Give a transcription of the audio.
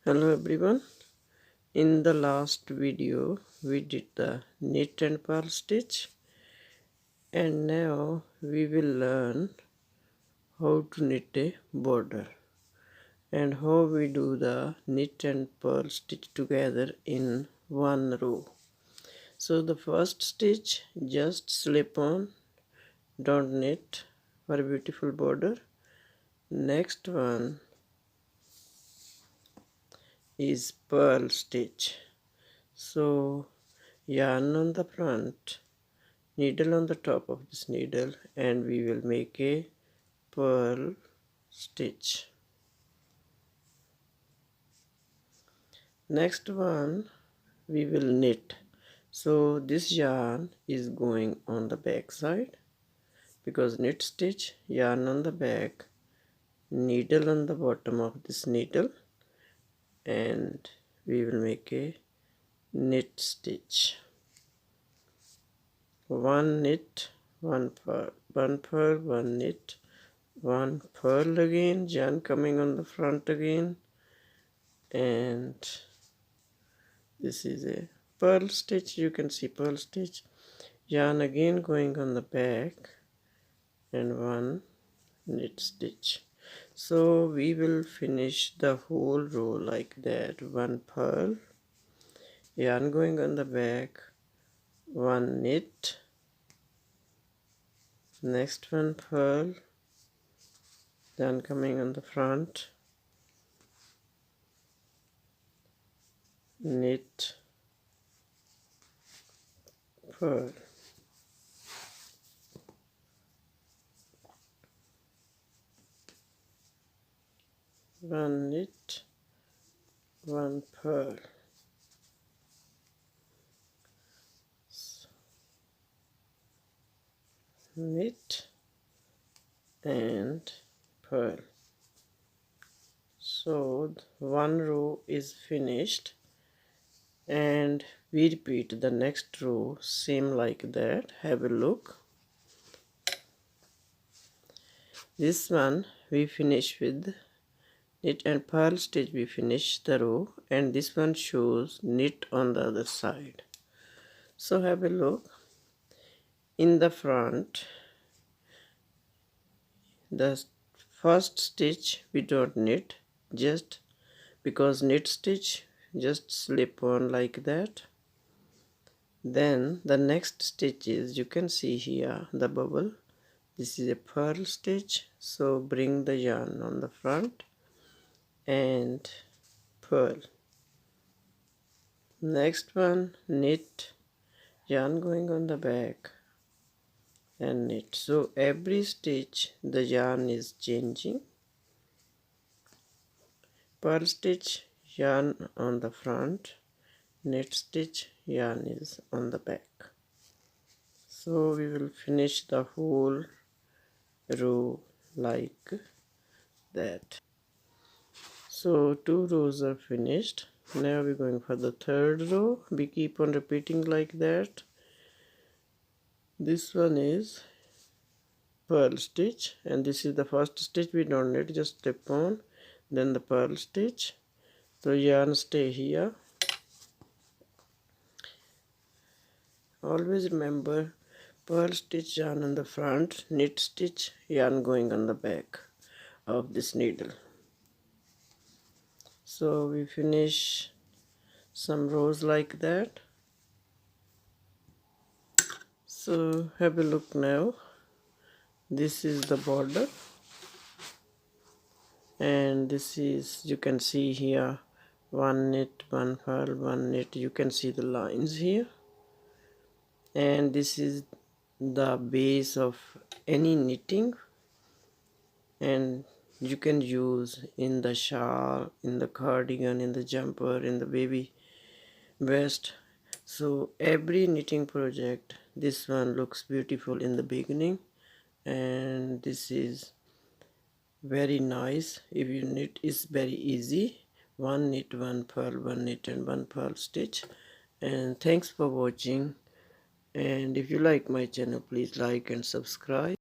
Hello everyone. In the last video we did the knit and purl stitch, and now we will learn how to knit a border and how we do the knit and purl stitch together in one row. So the first stitch, just slip on, don't knit for a beautiful border. Next one is purl stitch. So yarn on the front, needle on the top of this needle, and we will make a purl stitch. Next one we will knit. So this yarn is going on the back side, because knit stitch, yarn on the back, needle on the bottom of this needle, and we will make a knit stitch. One knit, one purl, one knit, one purl again, yarn coming on the front again, and this is a purl stitch. You can see purl stitch, yarn again going on the back, and one knit stitch. So we will finish the whole row like that. One purl, yarn going on the back, one knit, next one purl, yarn coming on the front, knit, purl. One knit, one purl. Knit and purl. So one row is finished, and we repeat the next row same like that. Have a look. This one we finish with knit and purl stitch. We finish the row, and this one shows knit on the other side. So have a look. In the front, the first stitch we don't knit, just because knit stitch, just slip on like that. Then the next stitch is, you can see here the bubble, this is a purl stitch. So bring the yarn on the front and purl. Next one, knit, yarn going on the back, and knit. So every stitch the yarn is changing. Purl stitch, yarn on the front, knit stitch, yarn is on the back. So we will finish the whole row like that. So two rows are finished. Now we're going for the third row. We keep on repeating like that. This one is purl stitch, and this is the first stitch. We don't need, just slip on, then the purl stitch. So yarn stay here. Always remember, purl stitch, yarn on the front, knit stitch, yarn going on the back of this needle. So we finish some rows like that. So have a look now. This is the border, and this is, you can see here, one knit, one purl, one knit. You can see the lines here, and this is the base of any knitting, and you can use in the shawl, in the cardigan, in the jumper, in the baby vest. So every knitting project, this one looks beautiful in the beginning, and this is very nice. If you knit, it's very easy. One knit, one purl, one knit, and one purl stitch. And thanks for watching, and if you like my channel, please like and subscribe.